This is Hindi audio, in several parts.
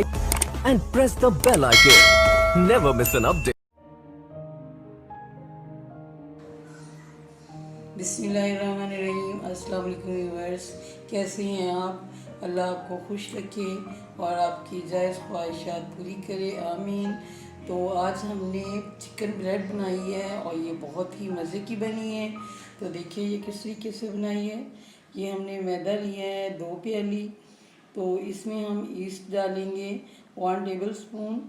subscribe and press the bell icon. Never miss an update. बिस्मिल्लाहिर्रहमानिर्रहीम। अस्सलाम वालेकुम व्यूअर्स, कैसे हैं आप? अल्लाह आपको खुश रखे और आपकी जायज़ ख्वाहिशात पूरी करे, आमीन। तो आज हमने चिकन ब्रेड बनाई है और ये बहुत ही मज़े की बनी है। तो देखिए ये किस तरीके से बनाई है। ये हमने मैदा लिया है 2 प्याली। तो इसमें हम ईस्ट डालेंगे 1 टेबल स्पून,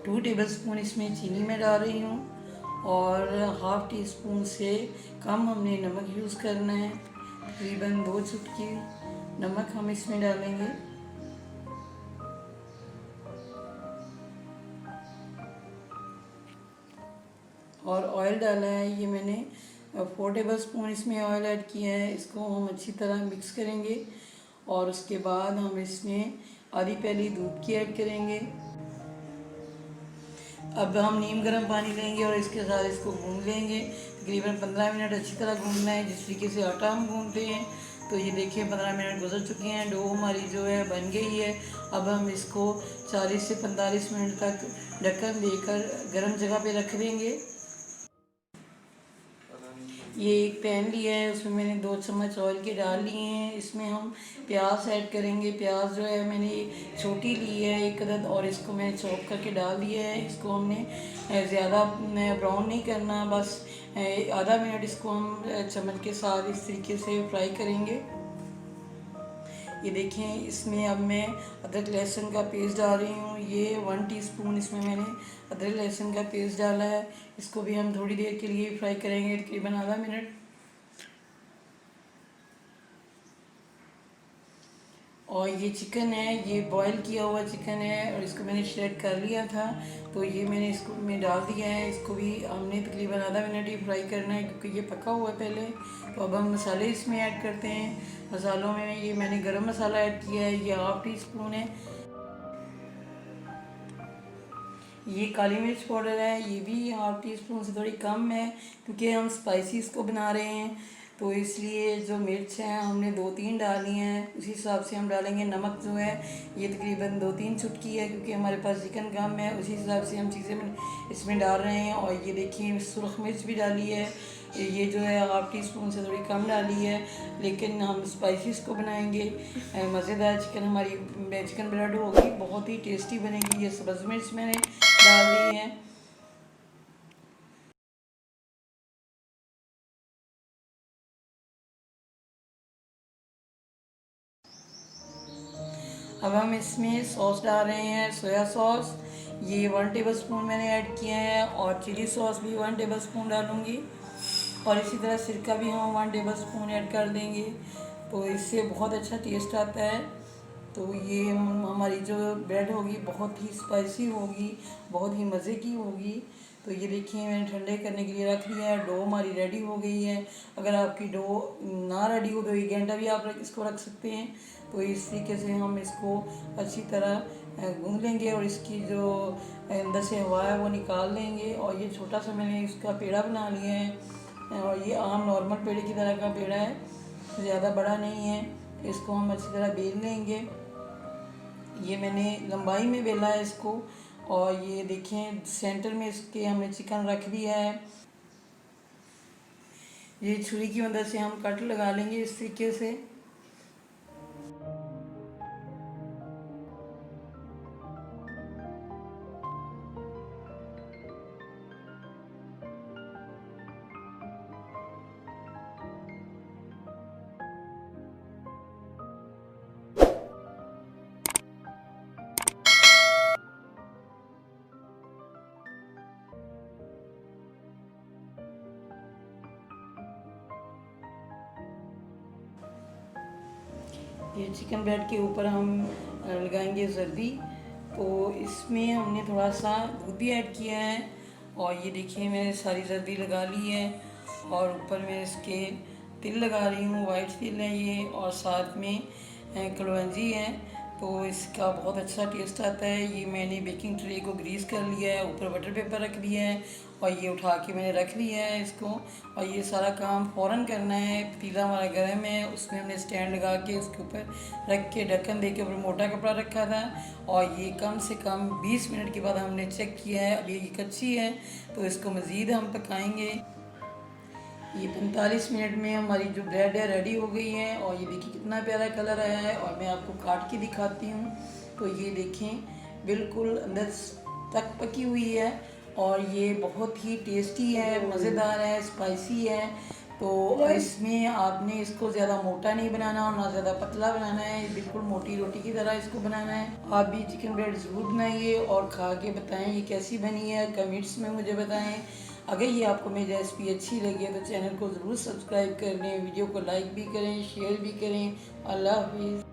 2 टेबल स्पून इसमें चीनी में डाल रही हूँ और हाफ़ टी स्पून से कम हमने नमक यूज़ करना है। तकरीबन 2 चुटकी नमक हम इसमें डालेंगे। और ऑयल डाला है, ये मैंने 4 टेबल स्पून इसमें ऑयल ऐड किया है। इसको हम अच्छी तरह मिक्स करेंगे और उसके बाद हम इसमें आधी प्याली दूध की ऐड करेंगे। अब हम नीम गर्म पानी लेंगे और इसके साथ इसको गूंद लेंगे। तकरीबन 15 मिनट अच्छी तरह गूंदना है, जिस तरीके से आटा हम गूंदते हैं। तो ये देखिए 15 मिनट गुजर चुके हैं, डो हमारी जो है बन गई है। अब हम इसको 40 से 45 मिनट तक ढक्कन देकर गर्म जगह पे रख देंगे। ये एक पैन लिया है, उसमें मैंने 2 चम्मच ऑयल के डाल लिए हैं। इसमें हम प्याज ऐड करेंगे। प्याज जो है मैंने छोटी ली है 1 अदद और इसको मैंने चॉप करके डाल दिया है। इसको हमने ज़्यादा ब्राउन नहीं करना, बस आधा मिनट इसको हम चम्मच के साथ इस तरीके से फ्राई करेंगे। ये देखें, इसमें अब मैं अदरक लहसुन का पेस्ट डाल रही हूँ। ये 1 टीस्पून इसमें मैंने अदरक लहसुन का पेस्ट डाला है। इसको भी हम थोड़ी देर के लिए फ्राई करेंगे, तकरीबन आधा मिनट। और ये चिकन है, ये बॉईल किया हुआ चिकन है और इसको मैंने श्रेड कर लिया था। तो ये मैंने इसको में डाल दिया है। इसको भी हमने तकरीबन आधा मिनट ही फ्राई करना है क्योंकि ये पका हुआ है पहले। तो अब हम मसाले इसमें ऐड करते हैं। मसालों में ये मैंने गरम मसाला ऐड किया है, ये हाफ़ टी स्पून है। ये काली मिर्च पाउडर है, ये भी हाफ़ टी स्पून से थोड़ी कम है क्योंकि हम स्पाइसी इसको बना रहे हैं। तो इसलिए जो मिर्च हैं हमने 2-3 डाली हैं, उसी हिसाब से हम डालेंगे। नमक जो है ये तकरीबन 2-3 चुटकी है क्योंकि हमारे पास चिकन कम है, उसी हिसाब से हम चीज़ें इसमें डाल रहे हैं। और ये देखिए सुरख मिर्च भी डाली है, ये जो है हाफ़ टी स्पून से थोड़ी कम डाली है, लेकिन हम स्पाइसी इसको बनाएंगे। मज़ेदार चिकन हमारी चिकन ब्रेड होगी, बहुत ही टेस्टी बनेगी। ये सब्ज़ मिर्च मैंने डाल दी है। अब हम इसमें सॉस डाल रहे हैं, सोया सॉस। ये 1 टेबल स्पून मैंने ऐड किया है और चिली सॉस भी 1 टेबल स्पून डालूँगी। और इसी तरह सिरका भी हम 1 टेबल स्पून ऐड कर देंगे, तो इससे बहुत अच्छा टेस्ट आता है। तो ये हमारी जो ब्रेड होगी बहुत ही स्पाइसी होगी, बहुत ही मज़े की होगी। तो ये देखिए मैंने ठंडे करने के लिए रख दिया है। डो हमारी रेडी हो गई है। अगर आपकी डो ना रेडी हो तो 1 घंटा भी आप इसको रख सकते हैं। तो इस तरीके से हम इसको अच्छी तरह गूंद लेंगे और इसकी जो अंदर से हवा है वो निकाल लेंगे। और ये छोटा सा मैंने इसका पेड़ा बना लिया है और ये आम नॉर्मल पेड़े की तरह का पेड़ा है, ज़्यादा बड़ा नहीं है। इसको हम अच्छी तरह बेल लेंगे। ये मैंने लंबाई में बेला है इसको। और ये देखें सेंटर में इसके हमने चिकन रख दिया है। ये छुरी की मदद से हम कट लगा लेंगे इस तरीके से। ये चिकन ब्रेड के ऊपर हम लगाएंगे जर्दी। तो इसमें हमने थोड़ा सा दूध भी ऐड किया है और ये देखिए मैंने सारी जर्दी लगा ली है। और ऊपर मैं इसके तिल लगा रही हूँ, वाइट तिल है ये, और साथ में कलौंजी है। तो इसका बहुत अच्छा टेस्ट आता है। ये मैंने बेकिंग ट्रे को ग्रीस कर लिया है, ऊपर बटर पेपर रख दिया है और ये उठा के मैंने रख लिया है इसको। और ये सारा काम फ़ौरन करना है। पतीला हमारा गर्म है, उसमें हमने स्टैंड लगा के उसके ऊपर रख के ढक्कन दे के ऊपर मोटा कपड़ा रखा था और ये कम से कम 20 मिनट के बाद हमने चेक किया है। अभी ये कच्ची है तो इसको मज़ीद हम पकाएंगे। ये 45 मिनट में हमारी जो ब्रेड है रेडी हो गई है और ये देखिए कितना प्यारा कलर आया है। और मैं आपको काट के दिखाती हूँ तो ये देखें बिल्कुल अंदर तक पकी हुई है और ये बहुत ही टेस्टी है, मज़ेदार है, स्पाइसी है। तो इसमें आपने इसको ज़्यादा मोटा नहीं बनाना और ना ज़्यादा पतला बनाना है, बिल्कुल मोटी रोटी की तरह इसको बनाना है। आप भी चिकन ब्रेड ज़रूर बनाइए और खा के बताएं ये कैसी बनी है, कमेंट्स में मुझे बताएं। अगर ये आपको मेरी रेसिपी अच्छी लगी है तो चैनल को ज़रूर सब्सक्राइब कर लें, वीडियो को लाइक भी करें, शेयर भी करें। अल्लाह हाफिज़।